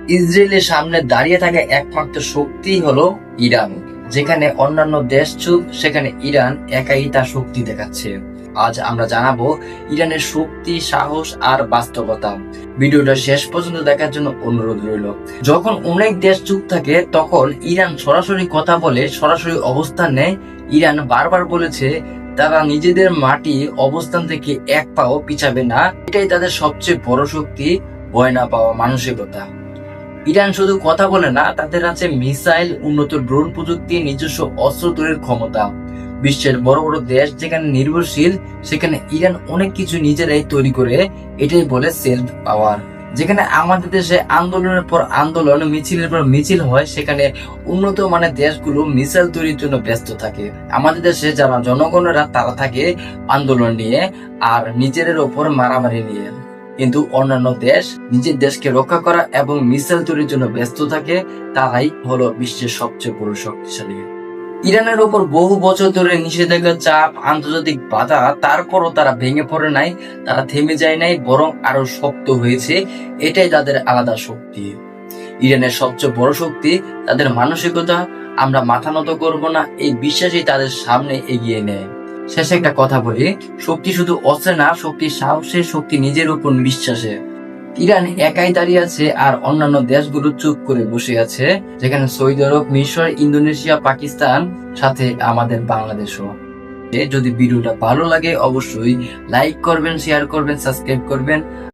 ইসরায়েলের সামনে দাঁড়িয়ে থাকা একমাত্র শক্তি হলো ইরান। যেখানে অন্যান্য দেশ চুপ, সেখানে ইরান একাই তার শক্তি দেখাচ্ছে। আজ আমরা জানাবো ইরানের শক্তি, সাহস আর বাস্তবতা। ভিডিওটা শেষ পর্যন্ত দেখার জন্য অনুরোধ রইল। যখন অনেক দেশ চুপ থাকে তখন ইরান সরাসরি কথা বলে, সরাসরি অবস্থান নেয়। ইরান বারবার বলেছে তারা নিজেদের মাটি অবস্থান থেকে এক পাও পিছাবে না। এটাই তাদের সবচেয়ে বড় শক্তি, ভয় না পাওয়া মানসিকতা। ইরান শুধু কথা বলে না, তাদের আছে মিসাইল, উন্নত ড্রোন প্রযুক্তি, নিজস্ব অস্ত্র তৈরির ক্ষমতা। বিশ্বের বড় বড় দেশ যেখানে নির্ভরশীল, সেখানে ইরান অনেক কিছু নিজেরাই তৈরি করে। এটাই বলে সেলফ পাওয়ার। যেখানে আমাদের দেশে আন্দোলনের পর আন্দোলন, মিছিলের পর মিছিল হয়, সেখানে উন্নত মানের দেশগুলো মিসাইল তৈরির জন্য ব্যস্ত থাকে। আমাদের দেশে যারা জনগণেরা তারা থাকে আন্দোলন নিয়ে আর নিজেদের ওপর মারামারি নিয়ে। কিন্তু অন্যান্য দেশ নিজের দেশকে রক্ষা করা এবং মিসাইল তৈরির জন্য ব্যস্ত থাকে। তারাই হলো বিশ্বের সবচেয়ে বড় শক্তিশালী। ইরানের ওপর বহু বছর ধরে নিষেধাজ্ঞা, চাপ, আন্তর্জাতিক বাধা, তারপরও তারা ভেঙে পড়ে নাই, তারা থেমে যায় নাই, বরং আরো শক্ত হয়েছে। এটাই তাদের আলাদা শক্তি। ইরানের সবচেয়ে বড় শক্তি তাদের মানসিকতা। আমরা মাথা নত করবো না, এই বিশ্বাসই তাদের সামনে এগিয়ে নেয়। শেষে একটা কথা বলি, শক্তি শুধু অস্ত্রে না, শক্তি সাহসে, শক্তি নিজের উপর বিশ্বাসে। ইরান একাই দাঁড়িয়ে আছে আর অন্যান্য দেশগুলো চুপ করে বসে আছে। যেখানে সৌদি আরব, মিশর, ইন্দোনেশিয়া, পাকিস্তান, সাথে আমাদের বাংলাদেশও। যদি ভিডিওটা ভালো লাগে অবশ্যই লাইক করবেন, শেয়ার করবেন, সাবস্ক্রাইব করবেন।